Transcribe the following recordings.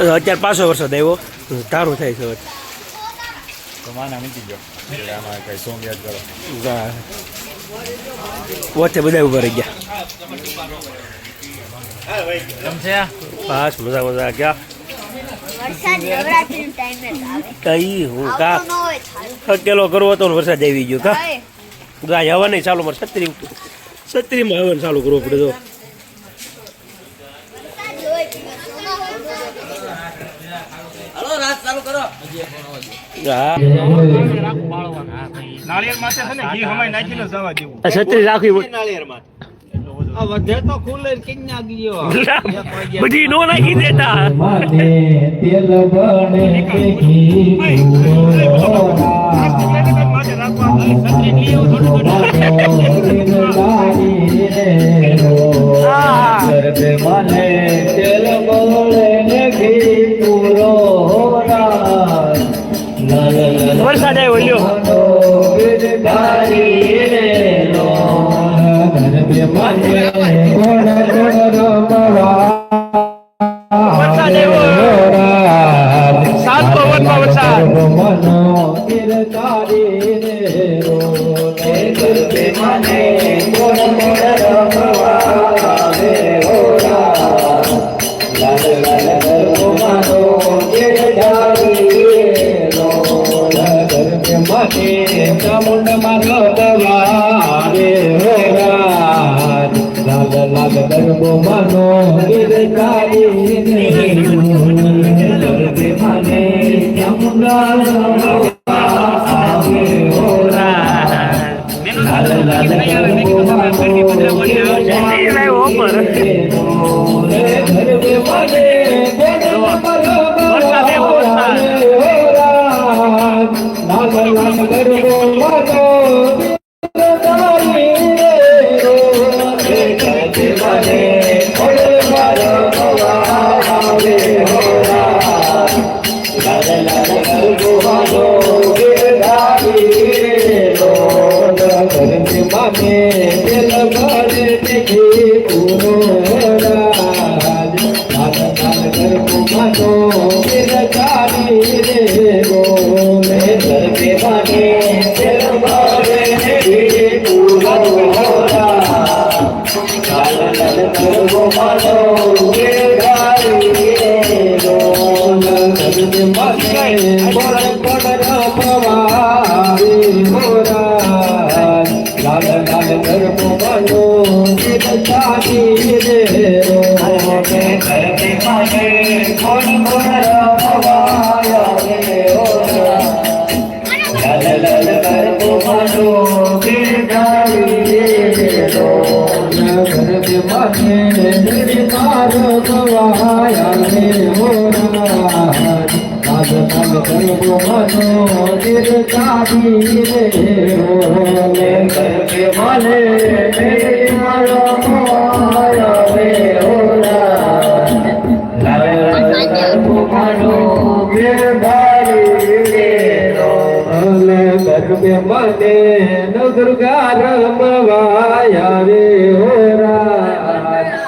અત્યારે પાછો વરસાદ આવ્યો તારું થાય છે વચ્ચે બધા ઉભા રહી ગયા પાસ મજા મજા ગયા કઈ હું કા અકેલો કરવો તો વરસાદ આવી ગયો કા ગાય હવા નહીં ચાલુ મારે છત્રીમાં હવા ચાલુ કરવો પડે તો છત્રી રાખવી બધી નો નાખી દેતા વરસાદ આવ્યો સાત પવનમાં વરસાદ ચામુંડ મારો દવારે લાલ લાલ ગરબો માનો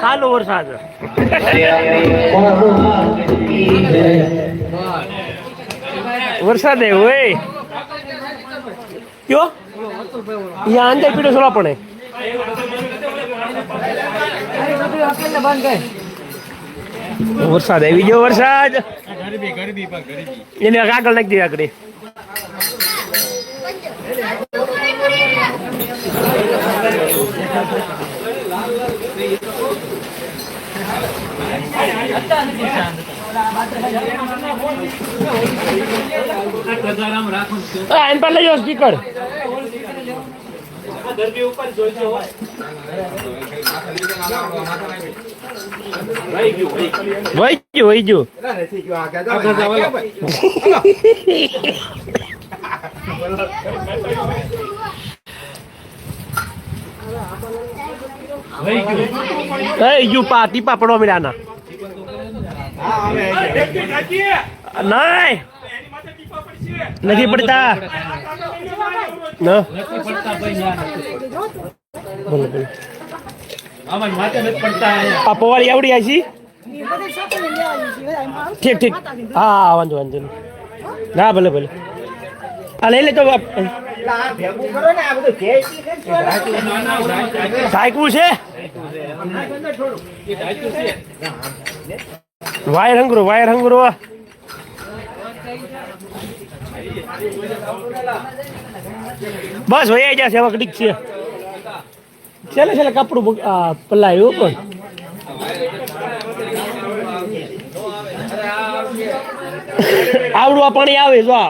સાલો વરસાદ વરસાદ હોય કયો यहाँ अंदर पीड़े सोला पड़े वरसाद આવી ગયો વરસાદ એને આગળ નાખી દે આગળ એન પર લઈ જાઓ સ્પીકર વહી ગયું ટીપા પડવા મળ્યા નહીં નથી પડતા બોલો બોલો આ પવાળી આવડી આછી ઠીક ઠીક હા વાંધો વાંધો નહીં ના ભલે ભલે આ લઈ લે તો સાયકું છે વાયર હંગરો બસ વયા જશે હવે કડીક છે છેલ્લે કપડું પલાયું પણ આવડું આ પાણી આવે જો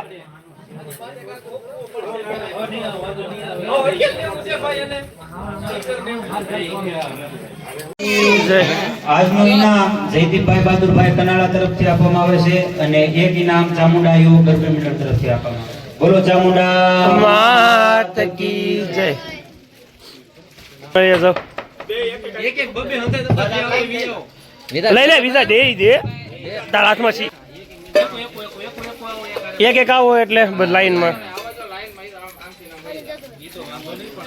આજનું ઇનામ જયદીપભાઈ બહાદુરભાઈ કનાળા તરફથી આપવામાં આવે છે અને એક ઇનામ ચામુંડા યુવક ગરબે મંડળ તરફથી આપવામાં આવે છે. બોલો ચામુંડા માત કી જય. લઈ લે વિઝા દે તારા હાથમાં છે એક આવો એટલે લાઈનમાં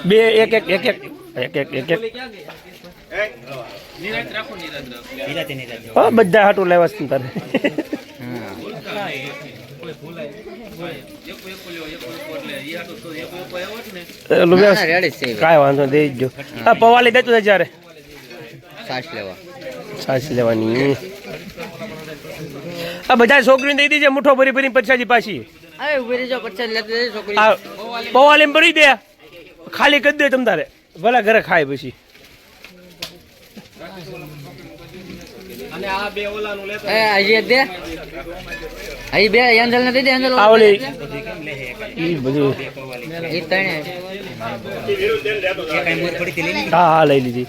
બે એક બધા હાટું લેવા છે તારે કાંઈ વાંધો દઈ જો હા પવાલી દેતું જ્યારે સાસ લેવાની આ બધા છોકરીને દઈ દીજે મુઠ્ઠો ભરી ભરી પચાજી પાછી પવાલી ભરી દે ખાલી કરી દે તમ તારે ભલે ઘરે ખાય પછી હા લઈ લીધી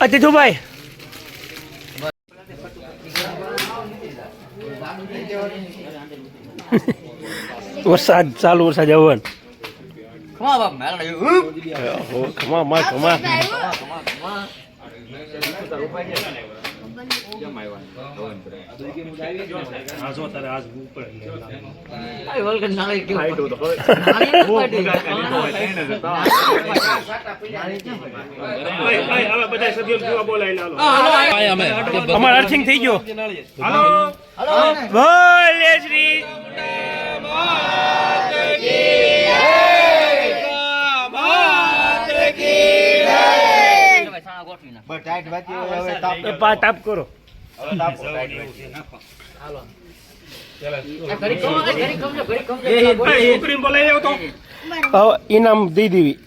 તીથુભાઈ વરસાદ ચાલુ વરસાદ જવાનું ખમા અમાર અર્થિંગ થઈ ગયો બોલે શ્રી તાપ કરો ઇનામ દઈ દેવી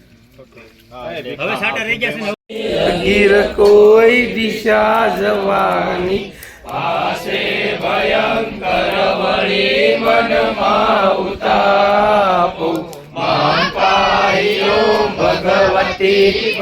ગીર કોઈ દિશા જવાની પાસે ભયંકર વળી મનમાં ઉતાપો માન પાયો ભગવતી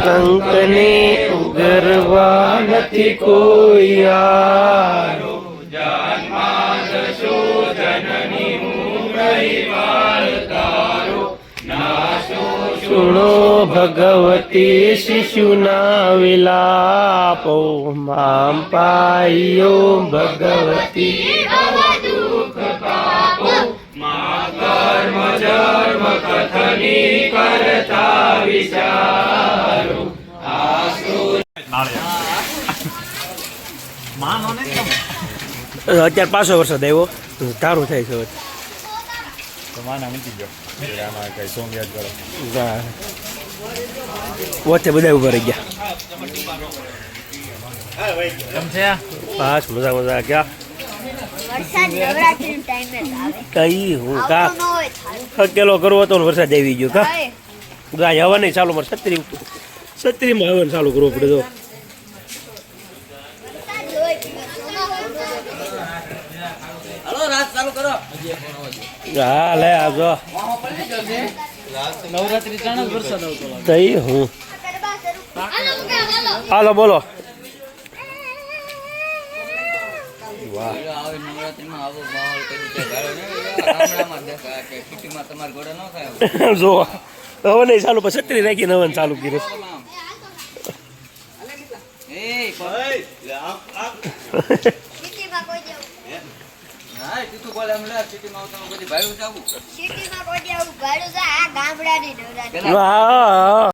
કંકને ઉગરવા નથી કોઈ આરો જન્માદ શોધનની મુરઈ વાળતારો નાશો સુણો ભગવતી શિશુના વિલાપો મામ પાયો ભગવતી દુઃખ પાપો મા કર્મ જન્મ કથની કરતા વિચારો અત્યારે પાછો વરસાદ આવ્યો તારું થાય છે વચ્ચે બધા ઉભા રહી ગયા પાસ મજા ક્યાં કઈ હું કા હકેલો કરવો તો વરસાદ આવી ગયો કા ગાય હવા નહીં ચાલુ મારે છત્રીમાં હવાનું ચાલુ કરવો પડે તો હા લે આવજો નવરાત્રી ચાણ વરસાદ આવતો તઈ હું હાલો બોલો જો હવે નહીં ચાલુ પછી છત્રી રાખીને હવાનું ચાલુ કર્યું સિટીમાં કોઈ આવું ભાડું છે આ ગામડાની નવરાત્રી વાહ